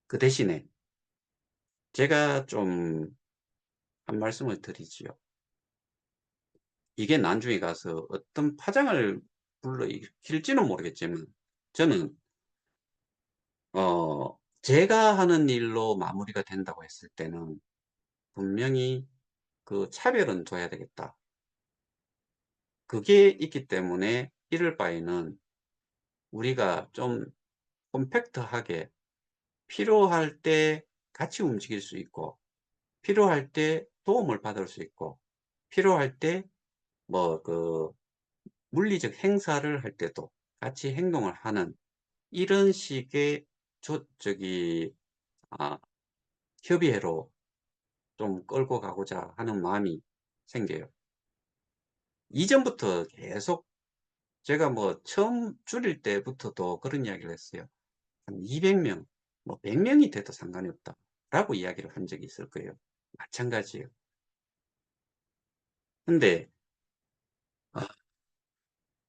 그 대신에 제가 좀 한 말씀을 드리지요. 이게 나중에 가서 어떤 파장을 불러일으킬지는 모르겠지만 저는 제가 하는 일로 마무리가 된다고 했을 때는 분명히 그 '차별은 둬야 되겠다.' 그게 있기 때문에 이럴 바에는 우리가 좀 컴팩트하게 필요할 때 같이 움직일 수 있고 필요할 때 도움을 받을 수 있고 필요할 때 뭐 물리적 행사를 할 때도 같이 행동을 하는 이런 식의 저기 아 협의회로 좀 끌고 가고자 하는 마음이 생겨요. 이전부터 계속 제가 뭐 처음 줄일 때부터도 그런 이야기를 했어요. 한 200 명, 뭐 100 명이 돼도 상관이 없다라고 이야기를 한 적이 있을 거예요. 마찬가지예요. 근데 아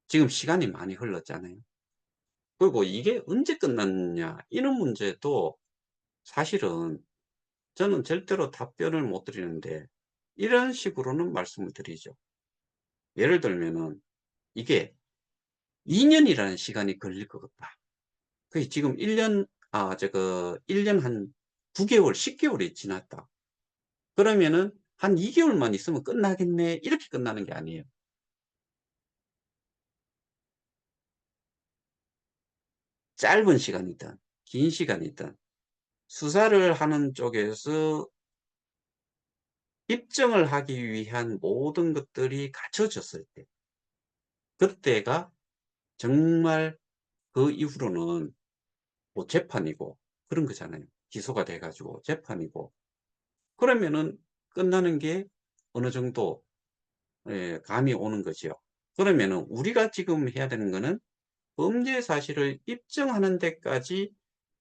지금 시간이 많이 흘렀잖아요. 그리고 이게 언제 끝났느냐 이런 문제도 사실은 저는 절대로 답변을 못 드리는데 이런 식으로는 말씀을 드리죠. 예를 들면은 이게 2 년이라는 시간이 걸릴 것 같다. 그 지금 1년, 저거 1년 한 9개월, 10개월이 지났다. 그러면은 한 2개월만 있으면 끝나겠네. 이렇게 끝나는 게 아니에요. 짧은 시간이든 긴 시간이든 수사를 하는 쪽에서 입증을 하기 위한 모든 것들이 갖춰졌을 때, 그때가 정말 그 이후로는 뭐 재판이고 그런 거잖아요. 기소가 돼 가지고 재판이고. 그러면은 끝나는 게 어느 정도 감이 오는 거지요. 그러면은 우리가 지금 해야 되는 거는 범죄 사실을 입증하는 데까지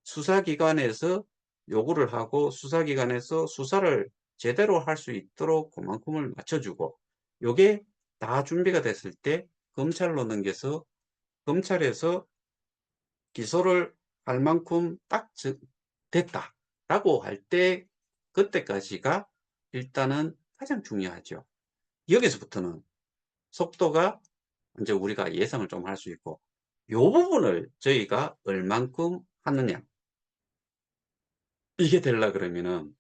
수사기관에서 요구를 하고 수사기관에서 수사를 제대로 할 수 있도록 그만큼을 맞춰주고, 요게 다 준비가 됐을 때 검찰로 넘겨서 검찰에서 기소를 할 만큼 딱 됐다라고 할 때, 그때까지가 일단은 가장 중요하죠. 여기서부터는 속도가 이제 우리가 예상을 좀 할 수 있고, 요 부분을 저희가 얼만큼 하느냐, 이게 되려 그러면은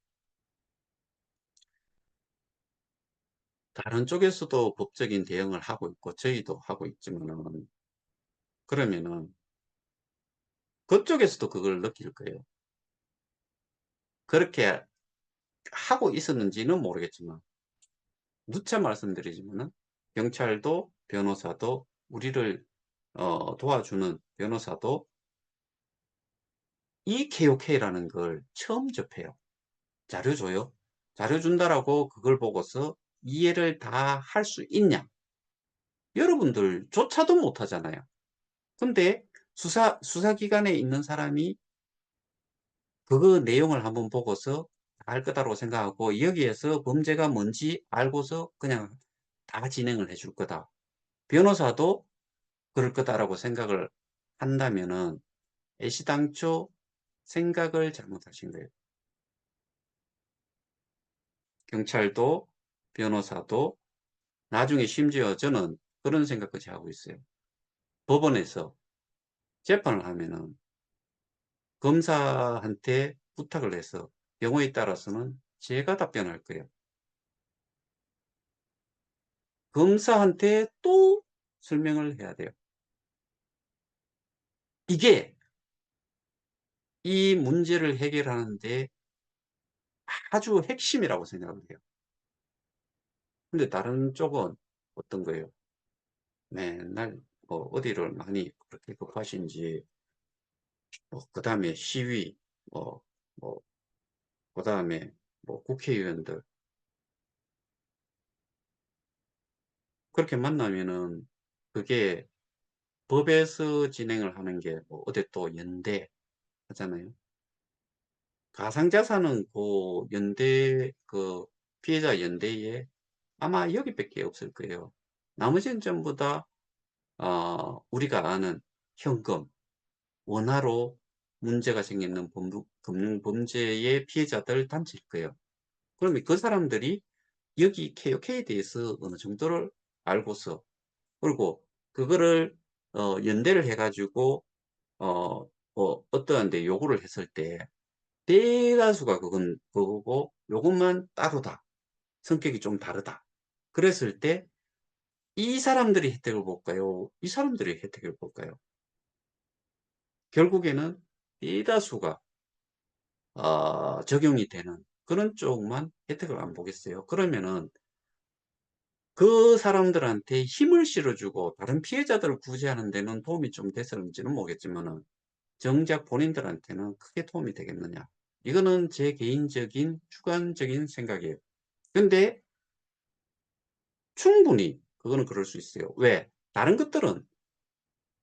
다른 쪽에서도 법적인 대응을 하고 있고 저희도 하고 있지만은, 그러면은 그쪽에서도 그걸 느낄 거예요. 그렇게 하고 있었는지는 모르겠지만, 누차 말씀드리지만은 경찰도 변호사도 우리를 도와주는 변호사도 이 KOK라는 걸 처음 접해요. 자료 줘요. 자료 준다라고 그걸 보고서 이해를 다 할 수 있냐? 여러분들조차도 못하잖아요. 근데 수사기관에 있는 사람이 그거 내용을 한번 보고서 알 거다라고 생각하고 여기에서 범죄가 뭔지 알고서 그냥 다 진행을 해줄 거다. 변호사도 그럴 거다라고 생각을 한다면은 애시당초 생각을 잘못하신 거예요. 경찰도 변호사도 나중에 심지어 저는 그런 생각까지 하고 있어요. 법원에서 재판을 하면은 검사한테 부탁을 해서 경우에 따라서는 제가 답변할 거예요. 검사한테 또 설명을 해야 돼요. 이게 이 문제를 해결하는 데 아주 핵심이라고 생각을 해요. 근데 다른 쪽은 어떤 거예요? 맨날 뭐 어디를 많이 그렇게 급하신지, 뭐 그다음에 시위, 뭐, 뭐 그다음에 뭐 국회의원들 그렇게 만나면은 그게 법에서 진행을 하는 게 뭐 어디 또 연대 하잖아요. 가상자산은 그 연대, 그 피해자 연대에 아마 여기밖에 없을 거예요. 나머지는 전부 다 우리가 아는 현금, 원화로 문제가 생기는 금융 범죄의 피해자들 단체일 거예요. 그러면 그 사람들이 여기 KOK에 대해서 어느 정도를 알고서, 그리고 그거를 연대를 해가지고 어떠한 데 요구를 했을 때 대다수가 그건 그거고 요것만 따로다. 성격이 좀 다르다. 그랬을 때 이 사람들이 혜택을 볼까요? 이 사람들이 혜택을 볼까요? 결국에는 대다수가 적용이 되는 그런 쪽만 혜택을 안 보겠어요. 그러면은 그 사람들한테 힘을 실어주고 다른 피해자들을 구제하는 데는 도움이 좀 됐을지는 모르겠지만은 정작 본인들한테는 크게 도움이 되겠느냐. 이거는 제 개인적인 주관적인 생각이에요. 근데 충분히 그거는 그럴 수 있어요. 왜? 다른 것들은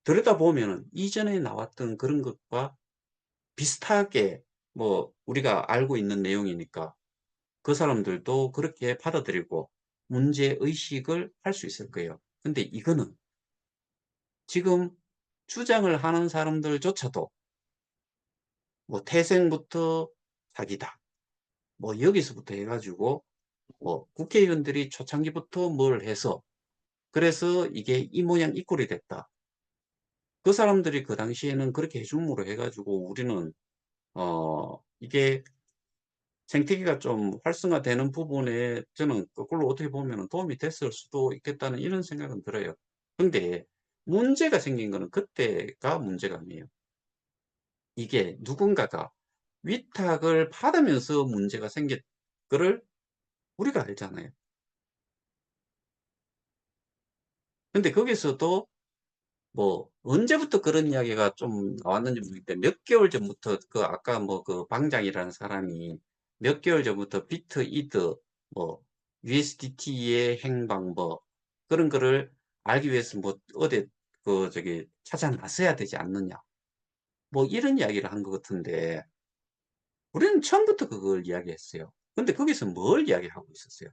들여다보면은 이전에 나왔던 그런 것과 비슷하게 뭐 우리가 알고 있는 내용이니까 그 사람들도 그렇게 받아들이고 문제의식을 할 수 있을 거예요. 근데 이거는 지금 주장을 하는 사람들조차도 뭐 태생부터 사기다, 뭐 여기서부터 해가지고 뭐 국회의원들이 초창기부터 뭘 해서 그래서 이게 이 모양 이 꼴이 됐다. 그 사람들이 그 당시에는 그렇게 해줌으로 해 가지고 우리는 이게 생태계가 좀 활성화되는 부분에 저는 거꾸로 어떻게 보면은 도움이 됐을 수도 있겠다는 이런 생각은 들어요. 근데 문제가 생긴 거는 그때가 문제가 아니에요. 이게 누군가가 위탁을 받으면서 문제가 생긴 거를 우리가 알잖아요. 근데 거기서도 뭐 언제부터 그런 이야기가 좀 나왔는지 모르겠는데 몇 개월 전부터 그 아까 뭐 그 방장이라는 사람이 몇 개월 전부터 비트 이더 뭐 USDT의 행방 뭐 그런 거를 알기 위해서 뭐 어디 그 저기 찾아 나서야 되지 않느냐 뭐 이런 이야기를 한 것 같은데 우리는 처음부터 그걸 이야기했어요. 근데 거기서 뭘 이야기하고 있었어요?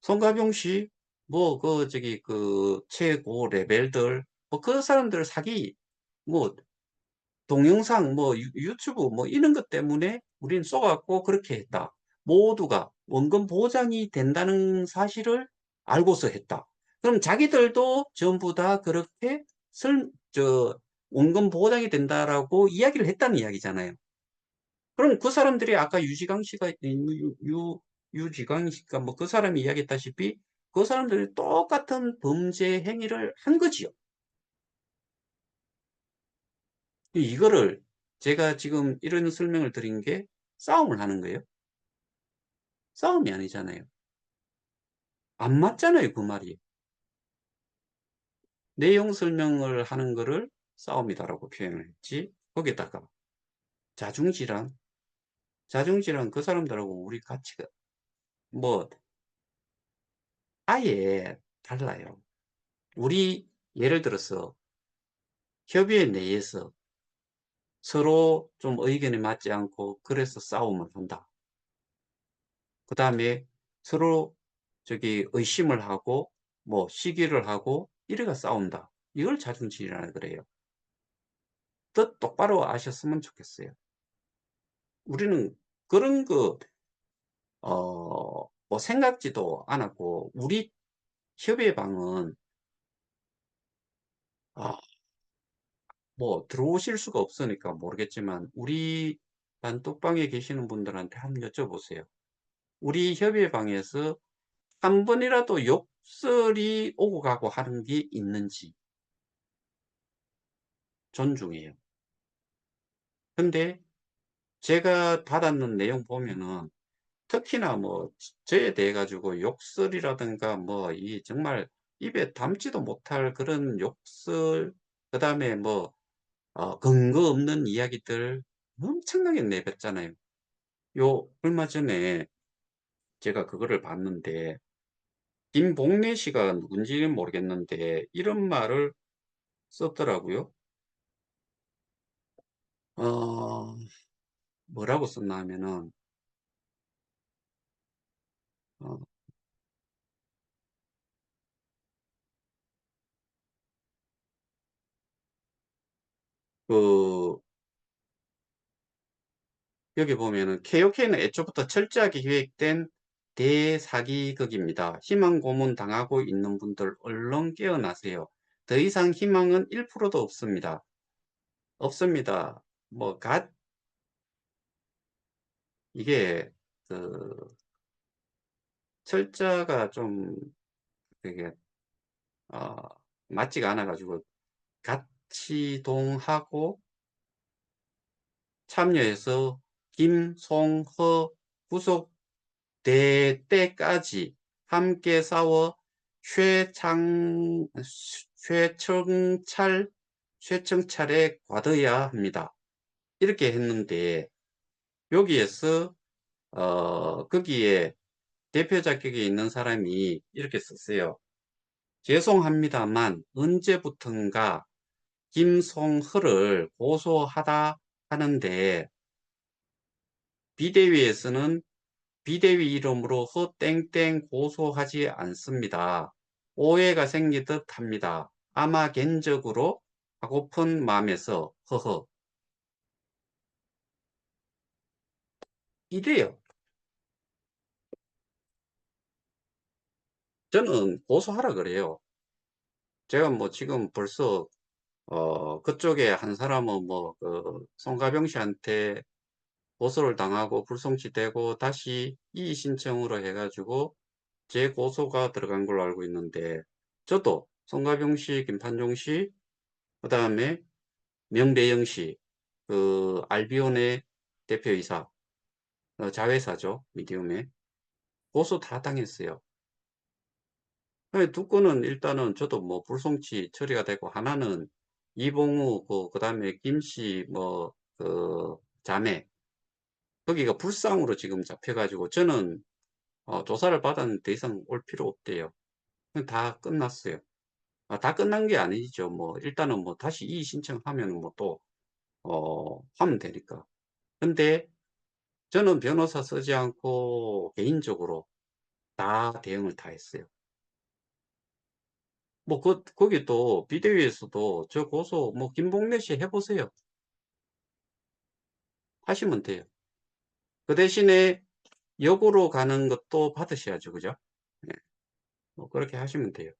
송가병 씨, 뭐, 그, 저기, 그, 최고 레벨들, 뭐, 그 사람들 사기, 뭐, 동영상, 뭐, 유튜브, 뭐, 이런 것 때문에 우리는 쏘갖고 그렇게 했다. 모두가 원금 보장이 된다는 사실을 알고서 했다. 그럼 자기들도 전부 다 그렇게 원금 보장이 된다라고 이야기를 했다는 이야기잖아요. 그럼 그 사람들이 아까 유지강 씨가, 유지강 씨가 뭐 그 사람이 이야기했다시피 그 사람들이 똑같은 범죄 행위를 한 거지요. 이거를 제가 지금 이런 설명을 드린 게 싸움을 하는 거예요. 싸움이 아니잖아요. 안 맞잖아요, 그 말이. 내용 설명을 하는 거를 싸움이다라고 표현을 했지. 거기다가 자중질환, 자중질환 그 사람들하고 우리 가치가 뭐 아예 달라요. 우리 예를 들어서 협의회 내에서 서로 좀 의견이 맞지 않고 그래서 싸움을 한다. 그 다음에 서로 저기 의심을 하고 뭐 시기를 하고 이래가 싸운다. 이걸 자중질이라 그래요. 더 똑바로 아셨으면 좋겠어요. 우리는 그런 거, 뭐 생각지도 않았고, 우리 협의회방은, 아, 뭐 들어오실 수가 없으니까 모르겠지만, 우리 단톡방에 계시는 분들한테 한번 여쭤보세요. 우리 협의회방에서 한 번이라도 욕설이 오고 가고 하는 게 있는지 존중해요. 근데 제가 받았는 내용 보면은 특히나 뭐 저에 대해 가지고 욕설이라든가 뭐 이 정말 입에 담지도 못할 그런 욕설 그다음에 뭐 근거 없는 이야기들 엄청나게 내뱉잖아요. 요 얼마 전에 제가 그거를 봤는데 김봉래 씨가 누군지는 모르겠는데 이런 말을 썼더라고요. 어, 뭐라고 썼나 하면은, 어, 그, 여기 보면은, KOK는 애초부터 철저하게 계획된 대사기극입니다. 희망 고문 당하고 있는 분들 얼른 깨어나세요. 더 이상 희망은 1%도 없습니다. 없습니다. 뭐, 이게, 그, 철자가 좀, 되게, 어, 맞지가 않아가지고, 같이동하고 참여해서 김송허 구속될 때까지 함께 싸워 최창, 최청찰, 최청찰에 과도해야 합니다. 이렇게 했는데 여기에서 거기에 대표 자격이 있는 사람이 이렇게 썼어요. 죄송합니다만 언제부턴가 김송허를 고소하다 하는데 비대위에서는 비대위 이름으로 허땡땡 고소하지 않습니다. 오해가 생기듯 합니다. 아마 개인적으로 하고픈 마음에서 허허 이래요. 저는 고소하라 그래요. 제가 뭐 지금 벌써 그쪽에 한 사람은 뭐 그 송가병 씨한테 고소를 당하고 불송치되고 다시 이의 신청으로 해 가지고 재고소가 들어간 걸로 알고 있는데, 저도 송가병 씨, 김판종 씨, 그다음에 명대영 씨, 그 알비온의 대표이사, 자회사죠. 미디움의. 고소 다 당했어요. 두 건은 일단은 저도 뭐 불송치 처리가 되고, 하나는 이봉우, 그다음에 김씨 뭐 그 자매, 거기가 불상으로 지금 잡혀가지고 저는 조사를 받았는데 더 이상 올 필요 없대요. 다 끝났어요. 다 끝난 게 아니죠. 뭐 일단은 뭐 다시 이의 신청하면 뭐 또 하면 되니까. 근데 저는 변호사 쓰지 않고 개인적으로 다 대응을 다 했어요. 뭐 거기 또 비대위에서도 저 고소 뭐 김봉래 씨 해 보세요. 하시면 돼요. 그 대신에 역으로 가는 것도 받으셔야죠. 그죠? 네. 뭐 그렇게 하시면 돼요.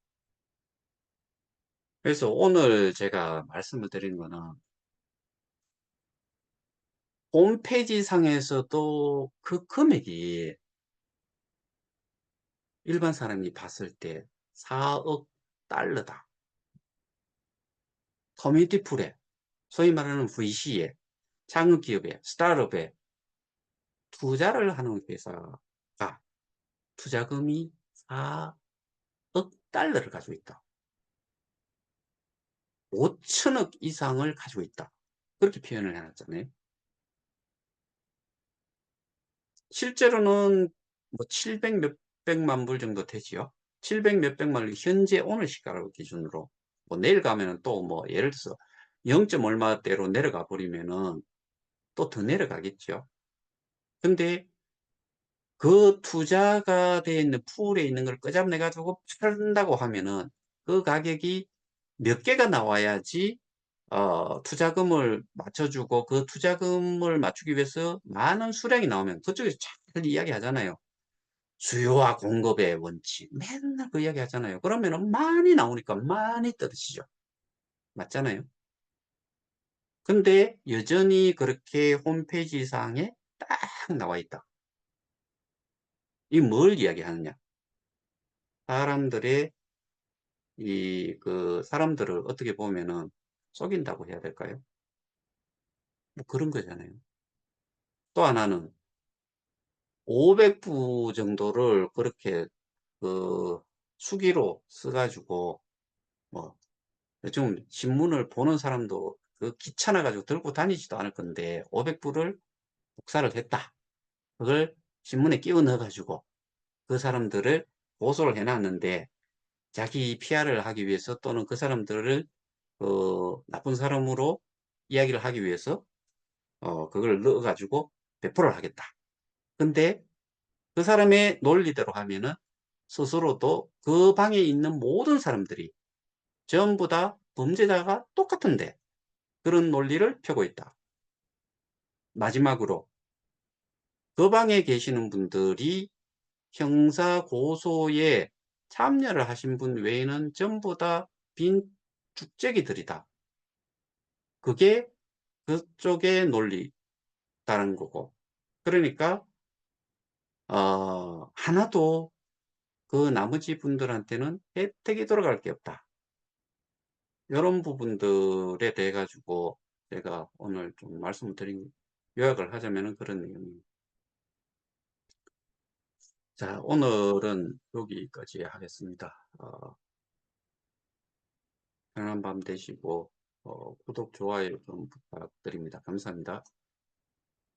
그래서 오늘 제가 말씀을 드리는 거는, 홈페이지 상에서도 그 금액이 일반 사람이 봤을 때 4억 달러다. 커뮤니티 풀에, 소위 말하는 VC에, 창업기업에, 스타트업에 투자를 하는 회사가 투자금이 4억 달러를 가지고 있다. 5천억 이상을 가지고 있다. 그렇게 표현을 해놨잖아요. 실제로는 뭐 700 몇백만 불 정도 되지요. 700 몇백만 불, 현재 오늘 시가로 기준으로. 뭐 내일 가면은 또 뭐 예를 들어서 0. 얼마대로 내려가 버리면은 또 더 내려가겠죠. 근데 그 투자가 되어 있는 풀에 있는 걸 끄집어내 가지고 팔는다고 하면은 그 가격이 몇 개가 나와야지 투자금을 맞춰주고, 그 투자금을 맞추기 위해서 많은 수량이 나오면, 그쪽에서 잘 이야기하잖아요. 수요와 공급의 원칙. 맨날 그 이야기 하잖아요. 그러면은 많이 나오니까 많이 떨어지죠. 맞잖아요. 근데 여전히 그렇게 홈페이지 상에 딱 나와 있다. 이 뭘 이야기하느냐? 사람들의 사람들을 어떻게 보면은 속인다고 해야 될까요? 뭐 그런 거잖아요. 또 하나는 500부 정도를 그렇게 그 수기로 써 가지고, 뭐 요즘 신문을 보는 사람도 그 귀찮아 가지고 들고 다니지도 않을 건데 500부를 복사를 했다. 그걸 신문에 끼워 넣어 가지고 그 사람들을 고소를 해 놨는데, 자기 PR을 하기 위해서, 또는 그 사람들을 나쁜 사람으로 이야기를 하기 위해서 그걸 넣어 가지고 배포를 하겠다. 근데 그 사람의 논리대로 하면은 스스로도 그 방에 있는 모든 사람들이 전부 다 범죄자가 똑같은데 그런 논리를 펴고 있다. 마지막으로 그 방에 계시는 분들이 형사 고소에 참여를 하신 분 외에는 전부 다 빈 죽재기들이다. 그게 그쪽의 논리다는 거고. 그러니까 하나도 그 나머지 분들한테는 혜택이 돌아갈 게 없다. 요런 부분들에 대해 가지고 제가 오늘 좀 말씀을 드린, 요약을 하자면은 그런 내용입니다. 자, 오늘은 여기까지 하겠습니다. 편안한 밤 되시고 구독, 좋아요 좀 부탁드립니다. 감사합니다.